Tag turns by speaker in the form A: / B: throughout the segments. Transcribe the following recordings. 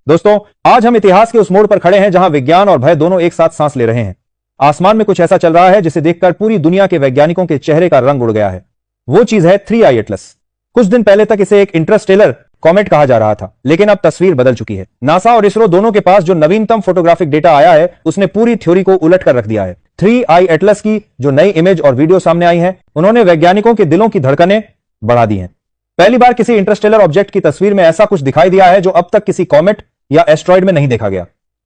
A: दोस्तों, आज हम इतिहास के उस मोड़ पर खड़े हैं जहां विज्ञान और भय दोनों एक साथ सांस ले रहे हैं। आसमान में कुछ ऐसा चल रहा है जिसे देखकर पूरी दुनिया के वैज्ञानिकों के चेहरे का रंग उड़ गया है। वो चीज है 3I एटलस। कुछ दिन पहले तक इसे एक इंटरस्टेलर कॉमेट कहा जा रहा था, लेकिन अब तस्वीर बदल चुकी है। नासा और इसरो दोनों के पास जो नवीनतम फोटोग्राफिक डेटा आया है उसने पूरी थ्योरी को उलट कर रख दिया है। 3I एटलस की जो नई इमेज और वीडियो सामने आई है, उन्होंने वैज्ञानिकों के दिलों की धड़कनें बढ़ा दी हैं। पहली बार किसी इंटरस्टेलर ऑब्जेक्ट की तस्वीर में ऐसा कुछ दिखाई दिया है जो अब तक किसी कॉमेट या एस्ट्रॉइड में नहीं देखा गया।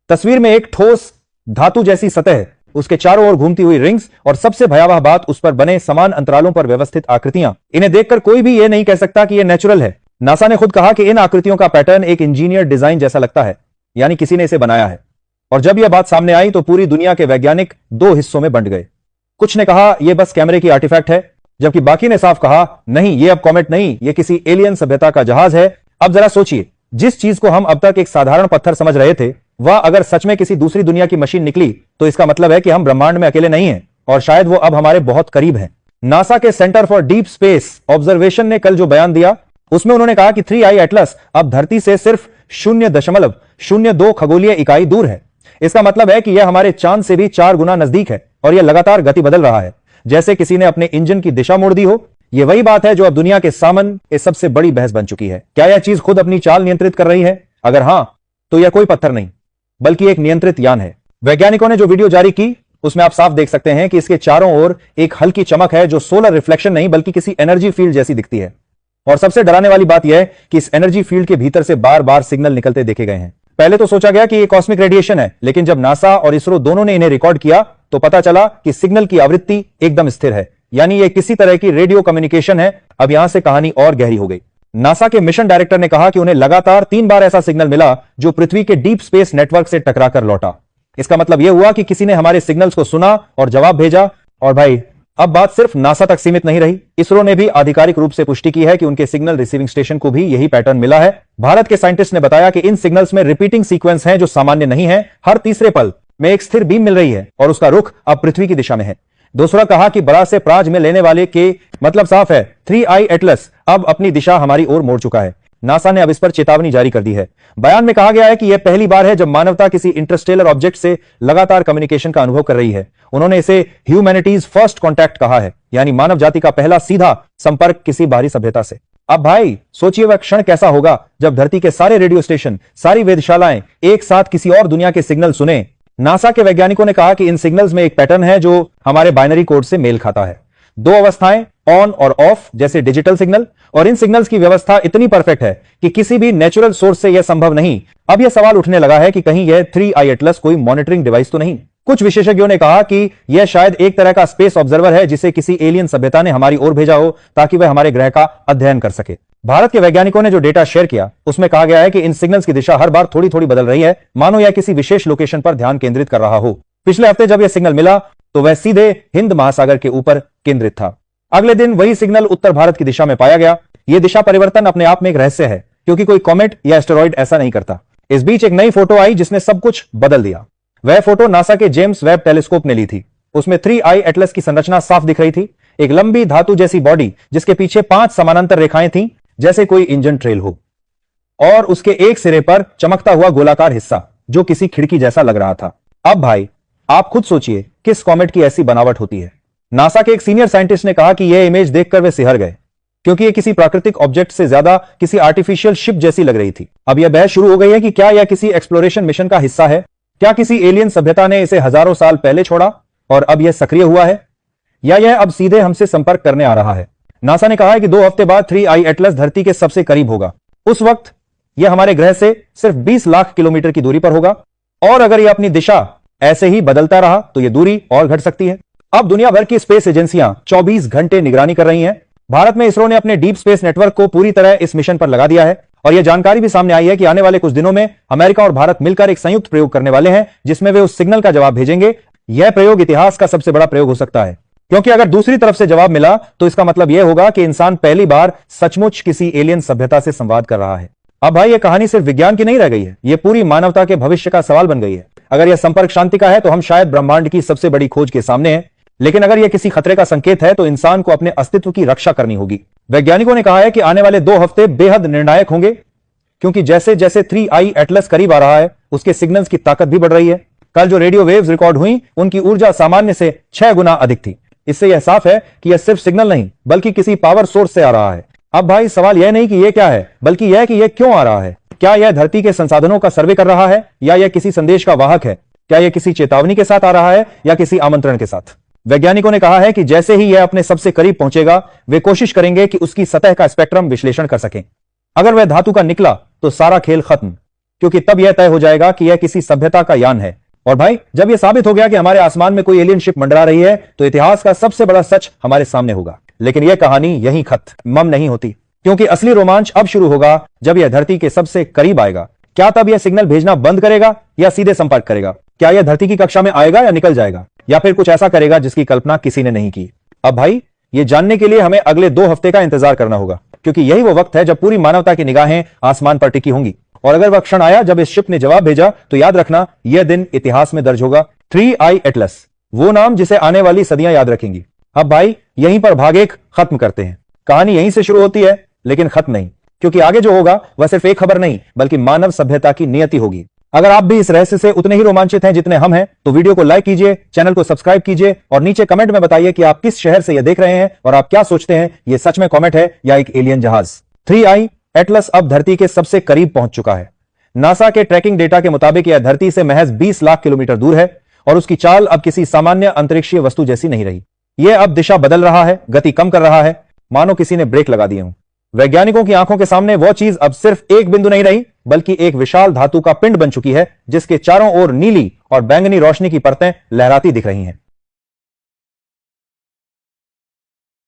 A: तस्वीर में एक ठोस धातु जैसी सतह है, उसके चारों ओर घूमती हुई रिंग्स और सबसे भयावह बात, उस पर बने समान अंतरालों पर व्यवस्थित आकृतियां। इन्हें देखकर कोई भी यह नहीं कह सकता कि यह नेचुरल है। नासा ने खुद कहा कि इन आकृतियों का पैटर्न एक इंजीनियर डिजाइन जैसा लगता है, यानी किसी ने इसे बनाया है। और जब यह बात सामने आई तो पूरी दुनिया के वैज्ञानिक दो हिस्सों में बंट गए। कुछ ने कहा यह बस कैमरे की आर्टिफैक्ट है, जबकि बाकी ने साफ कहा नहीं, यह अब कॉमेट नहीं, यह किसी एलियन सभ्यता का जहाज है। अब जरा सोचिए, जिस चीज को हम अब तक एक साधारण पत्थर समझ रहे थे, वह अगर सच में किसी दूसरी दुनिया की मशीन निकली तो इसका मतलब है कि हम ब्रह्मांड में अकेले नहीं हैं और शायद वो अब हमारे बहुत करीब हैं। नासा के centre for deep space observation ने कल जो बयान दिया, उसमें उन्होंने कहा कि 3I एटलस अब धरती से सिर्फ 0.02 खगोलीय इकाई दूर है। इसका मतलब है कि यह हमारे चांद से भी 4 गुना नजदीक है और यह लगातार गति बदल रहा है, जैसे किसी ने अपने इंजन की दिशा मोड़ दी हो। यह वही बात है जो अब दुनिया के सामने सबसे बड़ी बहस बन चुकी है। क्या यह चीज खुद अपनी चाल नियंत्रित कर रही है? अगर हां, तो यह कोई पत्थर नहीं बल्कि एक नियंत्रित यान है। वैज्ञानिकों ने जो वीडियो जारी की उसमें आप साफ देख सकते हैं कि इसके चारों ओर एक हल्की चमक है जो सोलर रिफ्लेक्शन नहीं बल्कि किसी एनर्जी फील्ड जैसी दिखती है। और सबसे डराने वाली बात यह है कि इस एनर्जी फील्ड के भीतर से बार बार सिग्नल निकलते देखे गए हैं। पहले तो सोचा गया कि यह कॉस्मिक रेडिएशन है, लेकिन जब नासा और इसरो दोनों ने इन्हें रिकॉर्ड किया तो पता चला कि सिग्नल की आवृत्ति एकदम स्थिर है, यानी यह किसी तरह की रेडियो कम्युनिकेशन है। अब यहां से कहानी और गहरी हो गई। नासा के मिशन डायरेक्टर ने कहा कि उन्हें लगातार 3 बार ऐसा सिग्नल मिला जो पृथ्वी के डीप स्पेस नेटवर्क से टकराकर लौटा। इसका मतलब यह हुआ कि किसी ने हमारे सिग्नल्स को सुना और जवाब भेजा। और भाई, अब बात सिर्फ नासा तक सीमित नहीं रही। इसरो ने भी आधिकारिक रूप से पुष्टि की है कि उनके सिग्नल रिसीविंग स्टेशन को भी यही पैटर्न मिला है। भारत के साइंटिस्ट ने बताया कि इन सिग्नल्स में रिपीटिंग सीक्वेंस हैं जो सामान्य नहीं है। हर तीसरे पल में एक स्थिर बीम मिल रही है और उसका रुख अब पृथ्वी की दिशा में है। दूसरा कहा कि बड़ा से प्राज में लेने वाले के मतलब साफ है, 3I एटलस अब अपनी दिशा हमारी ओर मोड़ चुका है। नासा ने अब इस पर चेतावनी जारी कर दी है। बयान में कहा गया है कि यह पहली बार है जब मानवता किसी इंटरस्टेलर ऑब्जेक्ट से लगातार कम्युनिकेशन का अनुभव कर रही है। उन्होंने इसे ह्यूमैनिटीज फर्स्ट कॉन्टैक्ट कहा है, यानी मानव जाति का पहला सीधा संपर्क किसी बाहरी सभ्यता से। अब भाई सोचिए वह क्षण कैसा होगा जब धरती के सारे रेडियो स्टेशन, सारी वेधशालाएं एक साथ किसी और दुनिया के सिग्नल सुने। नासा के वैज्ञानिकों ने कहा कि इन सिग्नल्स में एक पैटर्न है जो हमारे बाइनरी कोड से मेल खाता है। 2 अवस्थाएं, ऑन और ऑफ जैसे डिजिटल सिग्नल, और इन सिग्नल्स की व्यवस्था इतनी परफेक्ट है कि किसी भी नेचुरल सोर्स से यह संभव नहीं। अब यह सवाल उठने लगा है कि कहीं यह 3I एटलस कोई मॉनिटरिंग डिवाइस तो नहीं। कुछ विशेषज्ञों ने कहा कि यह शायद एक तरह का स्पेस ऑब्जर्वर है जिसे किसी एलियन सभ्यता ने हमारी ओर भेजा हो ताकि वह हमारे ग्रह का अध्ययन कर सके। भारत के वैज्ञानिकों ने जो डेटा शेयर किया उसमें कहा गया है कि इन सिग्नल्स की दिशा हर बार थोड़ी थोड़ी बदल रही है, मानो यह किसी विशेष लोकेशन पर ध्यान केंद्रित कर रहा हो। पिछले हफ्ते जब यह सिग्नल मिला तो वह सीधे हिंद महासागर के ऊपर केंद्रित था। अगले दिन वही सिग्नल उत्तर भारत की दिशा में पाया गया। यह दिशा परिवर्तन अपने आप में एक रहस्य है, क्योंकि कोई कॉमेट या एस्टेरॉइड ऐसा नहीं करता। इस बीच एक नई फोटो आई जिसने सब कुछ बदल दिया। वह फोटो नासा के जेम्स वेब टेलीस्कोप ने ली थी। उसमें 3I एटलस की संरचना साफ दिख रही थी, एक लंबी धातु जैसी बॉडी जिसके पीछे 5 समानांतर रेखाएं थीं, जैसे कोई इंजन ट्रेल हो, और उसके एक सिरे पर चमकता हुआ गोलाकार हिस्सा जो किसी खिड़की जैसा लग रहा था। अब भाई आप खुद सोचिए किस कॉमेट की ऐसी बनावट होती है। नासा के एक सीनियर साइंटिस्ट ने कहा कि यह इमेज देखकर वे सिहर गए, क्योंकि यह किसी प्राकृतिक ऑब्जेक्ट से ज्यादा किसी आर्टिफिशियल शिप जैसी लग रही थी। अब यह बहस शुरू हो गई है कि क्या यह किसी एक्सप्लोरेशन मिशन का हिस्सा है? क्या किसी एलियन सभ्यता ने इसे हजारों साल पहले छोड़ा और अब यह सक्रिय हुआ है, या यह अब सीधे हमसे संपर्क करने आ रहा है? नासा ने कहा है कि 2 हफ्ते बाद 3I एटलस धरती के सबसे करीब होगा। उस वक्त यह हमारे ग्रह से सिर्फ 20 लाख किलोमीटर की दूरी पर होगा, और अगर यह अपनी दिशा ऐसे ही बदलता रहा तो यह दूरी और घट सकती है। अब दुनिया भर की स्पेस एजेंसियां 24 घंटे निगरानी कर रही हैं। भारत में इसरो ने अपने डीप स्पेस नेटवर्क को पूरी तरह इस मिशन पर लगा दिया है, और यह जानकारी भी सामने आई है कि आने वाले कुछ दिनों में अमेरिका और भारत मिलकर एक संयुक्त प्रयोग करने वाले हैं, जिसमें वे उस सिग्नल का जवाब भेजेंगे। यह प्रयोग इतिहास का सबसे बड़ा प्रयोग हो सकता है, क्योंकि अगर दूसरी तरफ से जवाब मिला तो इसका मतलब यह होगा कि इंसान पहली बार सचमुच किसी एलियन सभ्यता से संवाद कर रहा है। अब भाई यह कहानी सिर्फ विज्ञान की नहीं रह गई है, यह पूरी मानवता के भविष्य का सवाल बन गई है। अगर यह संपर्क शांति का है तो हम शायद ब्रह्मांड की सबसे बड़ी खोज के सामने हैं, लेकिन अगर यह किसी खतरे का संकेत है तो इंसान को अपने अस्तित्व की रक्षा करनी होगी। वैज्ञानिकों ने कहा है कि आने वाले 2 हफ्ते बेहद निर्णायक होंगे। क्योंकि जैसे जैसे 3i एटलस करीब आ रहा है उसके सिग्नल्स की ताकत भी बढ़ रही है। कल जो रेडियो वेव्स रिकॉर्ड हुई उनकी ऊर्जा सामान्य से 6 गुना अधिक थी। इससे यह साफ है कि यह सिर्फ सिग्नल नहीं बल्कि किसी पावर सोर्स से आ रहा है। अब भाई सवाल यह नहीं कि यह क्या है बल्कि यह कि यह क्यों आ रहा है। क्या यह धरती के संसाधनों का सर्वे कर रहा है या यह किसी संदेश का वाहक है? क्या यह किसी चेतावनी के साथ आ रहा है या किसी आमंत्रण के साथ? वैज्ञानिकों ने कहा है कि जैसे ही यह अपने सबसे करीब पहुंचेगा वे कोशिश करेंगे कि उसकी सतह का स्पेक्ट्रम विश्लेषण कर सकें। अगर वह धातु का निकला तो सारा खेल खत्म, क्योंकि तब यह तय हो जाएगा कि यह किसी सभ्यता का यान है। और भाई जब यह साबित हो गया कि हमारे आसमान में कोई एलियन शिप मंडरा रही है तो इतिहास का सबसे बड़ा सच हमारे सामने होगा। लेकिन यह कहानी यहीं खत्म नहीं होती, क्योंकि असली रोमांच अब शुरू होगा जब यह धरती के सबसे करीब आएगा। क्या तब यह सिग्नल भेजना बंद करेगा या सीधे संपर्क करेगा? क्या यह धरती की कक्षा में आएगा या निकल जाएगा, या फिर कुछ ऐसा करेगा जिसकी कल्पना किसी ने नहीं की? अब भाई यह जानने के लिए हमें अगले 2 हफ्ते का इंतजार करना होगा, क्योंकि यही वो वक्त है जब पूरी मानवता की निगाहें आसमान पर टिकी होंगी। और अगर वह क्षण आया जब इस शिप ने जवाब भेजा तो याद रखना यह दिन इतिहास में दर्ज होगा। 3i एटलस, वो नाम जिसे आने वाली सदियां याद रखेंगी। अब भाई यहीं पर भाग 1 खत्म करते हैं। कहानी यहीं से शुरू होती है लेकिन खत्म नहीं, क्योंकि आगे जो होगा वह सिर्फ एक खबर नहीं बल्कि मानव सभ्यता की नियति होगी। अगर आप भी इस रहस्य से उतने ही रोमांचित हैं जितने हम हैं तो वीडियो को लाइक कीजिए, चैनल को सब्सक्राइब कीजिए और नीचे कमेंट में बताइए कि आप किस शहर से यह देख रहे हैं और आप क्या सोचते हैं, यह सच में कॉमेट है या एक एलियन जहाज। 3i एटलस अब धरती के सबसे करीब पहुंच चुका है। नासा के ट्रैकिंग डेटा के मुताबिक यह धरती से महज 20 लाख किलोमीटर दूर है और उसकी चाल अब किसी सामान्य अंतरिक्षीय वस्तु जैसी नहीं रही। यह अब दिशा बदल रहा है, गति कम कर रहा है, मानो किसी ने ब्रेक लगा दिए हों। वैज्ञानिकों की आंखों के सामने वो चीज अब सिर्फ एक बिंदु नहीं रही बल्कि एक विशाल धातु का पिंड बन चुकी है जिसके चारों ओर नीली और बैंगनी रोशनी की परतें लहराती दिख रही हैं।